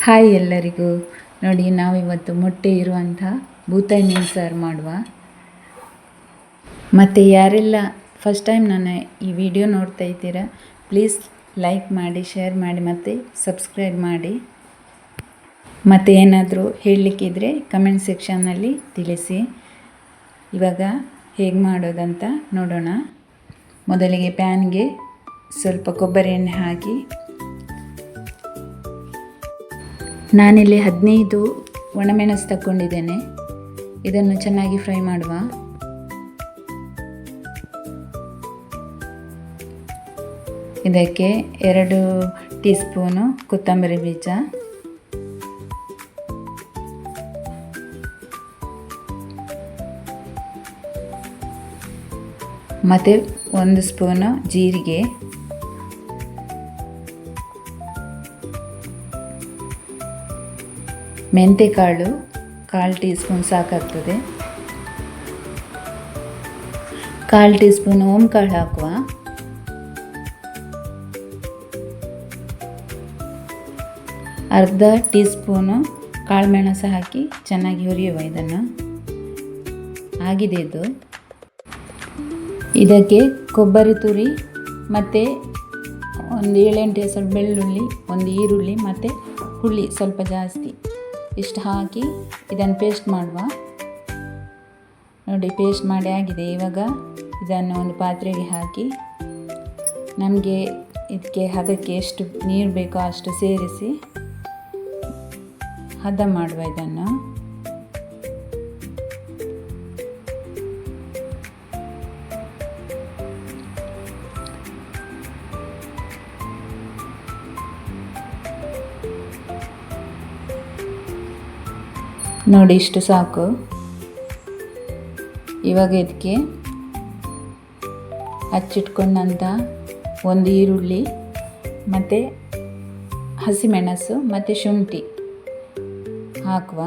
Hi ಎಲ್ಲರಿಗೂ. ನೋಡಿ, ನಾವಿವತ್ತು ಮೊಟ್ಟೆ ಇರುವಂಥ ಬೂತಾಯಿ ಮೀನು ಸಾರು ಮಾಡುವ. ಮತ್ತು ಯಾರೆಲ್ಲ ಫಸ್ಟ್ ಟೈಮ್ ನನ್ನ ಈ ವಿಡಿಯೋ ನೋಡ್ತಾ ಇದ್ದೀರಾ, ಪ್ಲೀಸ್ ಲೈಕ್ ಮಾಡಿ, ಶೇರ್ ಮಾಡಿ ಮತ್ತು ಸಬ್ಸ್ಕ್ರೈಬ್ ಮಾಡಿ. ಮತ್ತು ಏನಾದರೂ ಹೇಳಲಿಕ್ಕಿದ್ರೆ ಕಮೆಂಟ್ ಸೆಕ್ಷನ್ನಲ್ಲಿ ತಿಳಿಸಿ. ಇವಾಗ ಹೇಗೆ ಮಾಡೋದಂತ ನೋಡೋಣ. ಮೊದಲಿಗೆ ಪ್ಯಾನ್ಗೆ ಸ್ವಲ್ಪ ಕೊಬ್ಬರಿ ಎಣ್ಣೆ ಹಾಕಿ, ನಾನಿಲ್ಲಿ 15 ಒಣಮೆಣಸು ತಗೊಂಡಿದ್ದೇನೆ. ಇದನ್ನು ಚೆನ್ನಾಗಿ ಫ್ರೈ ಮಾಡುವ. ಇದಕ್ಕೆ 2 ಟೀ ಸ್ಪೂನು ಕೊತ್ತಂಬರಿ ಬೀಜ, ಮತ್ತು 1 ಸ್ಪೂನು ಜೀರಿಗೆ, ಮೆಂತೆಕಾಳು 1/4 ಟೀ ಸ್ಪೂನ್ ಸಾಕಾಗ್ತದೆ. 1/4 ಟೀ ಸ್ಪೂನ್ ಓಂಕಾಳು ಹಾಕುವ. ಅರ್ಧ ಟೀ ಸ್ಪೂನು ಕಾಳುಮೆಣಸು ಹಾಕಿ ಚೆನ್ನಾಗಿ ಹುರಿಯುವ. ಇದನ್ನು ಆಗಿದೆ ಇದು. ಇದಕ್ಕೆ ಕೊಬ್ಬರಿ ತುರಿ ಮತ್ತು ಒಂದು 7-8 ಹೆಸರು ಬೆಳ್ಳುಳ್ಳಿ, ಒಂದು ಈರುಳ್ಳಿ ಮತ್ತು ಹುಳಿ ಸ್ವಲ್ಪ ಜಾಸ್ತಿ, ಇಷ್ಟು ಹಾಕಿ ಇದನ್ನು ಪೇಸ್ಟ್ ಮಾಡುವ. ನೋಡಿ, ಪೇಸ್ಟ್ ಮಾಡಿ ಆಗಿದೆ. ಇವಾಗ ಇದನ್ನು ಒಂದು ಪಾತ್ರೆಗೆ ಹಾಕಿ ನಮಗೆ ಅದಕ್ಕೆ ಎಷ್ಟು ನೀರು ಬೇಕೋ ಅಷ್ಟು ಸೇರಿಸಿ ಹದ ಮಾಡುವ. ಇದನ್ನು ನೋಡಿ, ಇಷ್ಟು ಸಾಕು. ಇವಾಗ ಇದಕ್ಕೆ ಹಚ್ಚಿಟ್ಕೊಂಡಂಥ ಒಂದು ಈರುಳ್ಳಿ ಮತ್ತು ಹಸಿಮೆಣಸು ಮತ್ತು ಶುಂಠಿ ಹಾಕುವ.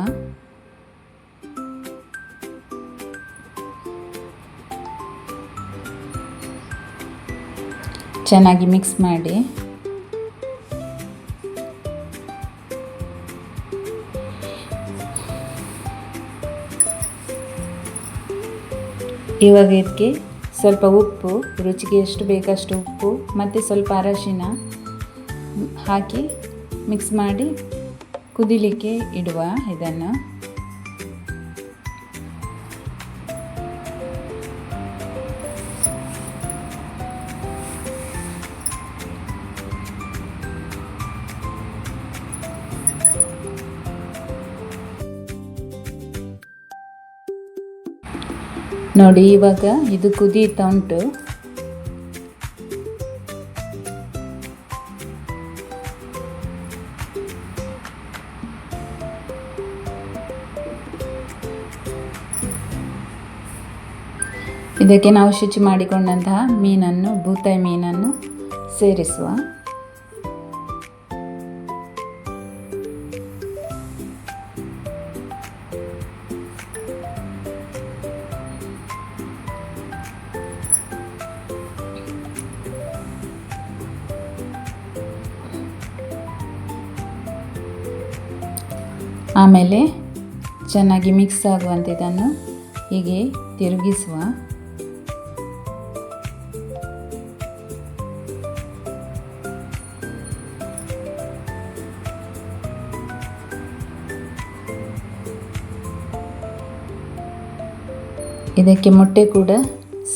ಚೆನ್ನಾಗಿ ಮಿಕ್ಸ್ ಮಾಡಿ ಇವಾಗ ಇದಕ್ಕೆ ಸ್ವಲ್ಪ ಉಪ್ಪು, ರುಚಿಗೆ ಎಷ್ಟು ಬೇಕಷ್ಟು ಉಪ್ಪು ಮತ್ತು ಸ್ವಲ್ಪ ಅರಶಿನ ಹಾಕಿ ಮಿಕ್ಸ್ ಮಾಡಿ ಕುದಿಲಿಕ್ಕೆ ಇಡುವ. ಇದನ್ನು ನೋಡಿ, ಇವಾಗ ಇದು ಕುದೀತಾ ಉಂಟು. ಇದಕ್ಕೆ ನಾವು ಶುಚಿ ಮಾಡಿಕೊಂಡಂತಹ ಮೀನನ್ನು, ಬೂತಾಯಿ ಮೀನನ್ನು ಸೇರಿಸುವ. ಆಮೇಲೆ ಚೆನ್ನಾಗಿ ಮಿಕ್ಸ್ ಆಗುವಂತೆ ಇದನ್ನು ಹೀಗೆ ತಿರುಗಿಸುವ. ಇದಕ್ಕೆ ಮೊಟ್ಟೆ ಕೂಡ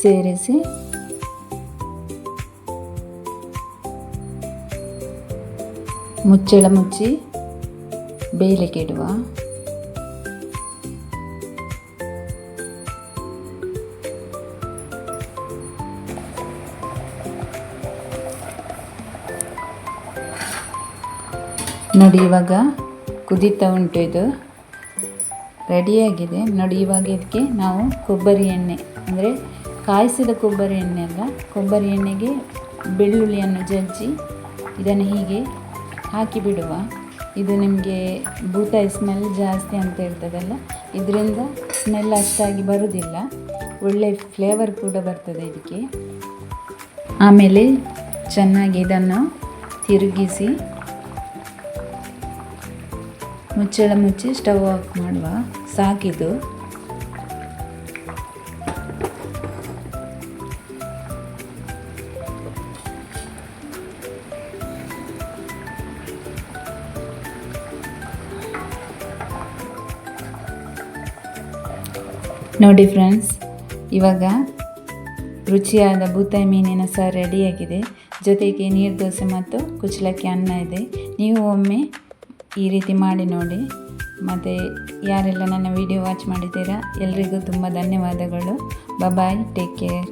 ಸೇರಿಸಿ ಮುಚ್ಚಳ ಮುಚ್ಚಿ ಬೇಯಲಿಕ್ಕೆ ಇಡುವ. ನೋಡಿ, ಇವಾಗ ಕುದೀತಾ ಉಂಟು. ಇದು ರೆಡಿಯಾಗಿದೆ. ನೋಡಿ, ಇವಾಗ ಇದಕ್ಕೆ ನಾವು ಕೊಬ್ಬರಿ ಎಣ್ಣೆ, ಅಂದರೆ ಕಾಯಿಸಿದ ಕೊಬ್ಬರಿ ಎಣ್ಣೆ ಅಲ್ಲ, ಕೊಬ್ಬರಿ ಎಣ್ಣೆಗೆ ಬೆಳ್ಳುಳ್ಳಿಯನ್ನು ಜಜ್ಜಿ ಇದನ್ನು ಹೀಗೆ ಹಾಕಿ ಬಿಡುವ. ಇದು ನಿಮಗೆ ಬೂತಾಯಿ ಸ್ಮೆಲ್ ಜಾಸ್ತಿ ಅಂತ ಹೇಳ್ತದಲ್ಲ, ಇದರಿಂದ ಸ್ಮೆಲ್ ಅಷ್ಟಾಗಿ ಬರುವುದಿಲ್ಲ, ಒಳ್ಳೆ ಫ್ಲೇವರ್ ಕೂಡ ಬರ್ತದೆ ಇದಕ್ಕೆ. ಆಮೇಲೆ ಚೆನ್ನಾಗಿ ಇದನ್ನು ತಿರುಗಿಸಿ ಮುಚ್ಚಳ ಮುಚ್ಚಿ ಸ್ಟವ್ ಆಫ್ ಮಾಡುವ, ಸಾಕಿದು. ನೋಡಿ ಫ್ರೆಂಡ್ಸ್, ಇವಾಗ ರುಚಿಯಾದ ಬೂತಾಯಿ ಮೀನಿನ ಸಾರು ರೆಡಿಯಾಗಿದೆ. ಜೊತೆಗೆ ನೀರು ದೋಸೆ ಮತ್ತು ಕುಚ್ಚಲಕ್ಕಿ ಅನ್ನ ಇದೆ. ನೀವು ಒಮ್ಮೆ ಈ ರೀತಿ ಮಾಡಿ ನೋಡಿ. ಮತ್ತು ಯಾರೆಲ್ಲ ನನ್ನ ವಿಡಿಯೋ ವಾಚ್ ಮಾಡಿದ್ದೀರಾ ಎಲ್ರಿಗೂ ತುಂಬ ಧನ್ಯವಾದಗಳು. ಬಾಯ್, ಟೇಕ್ ಕೇರ್.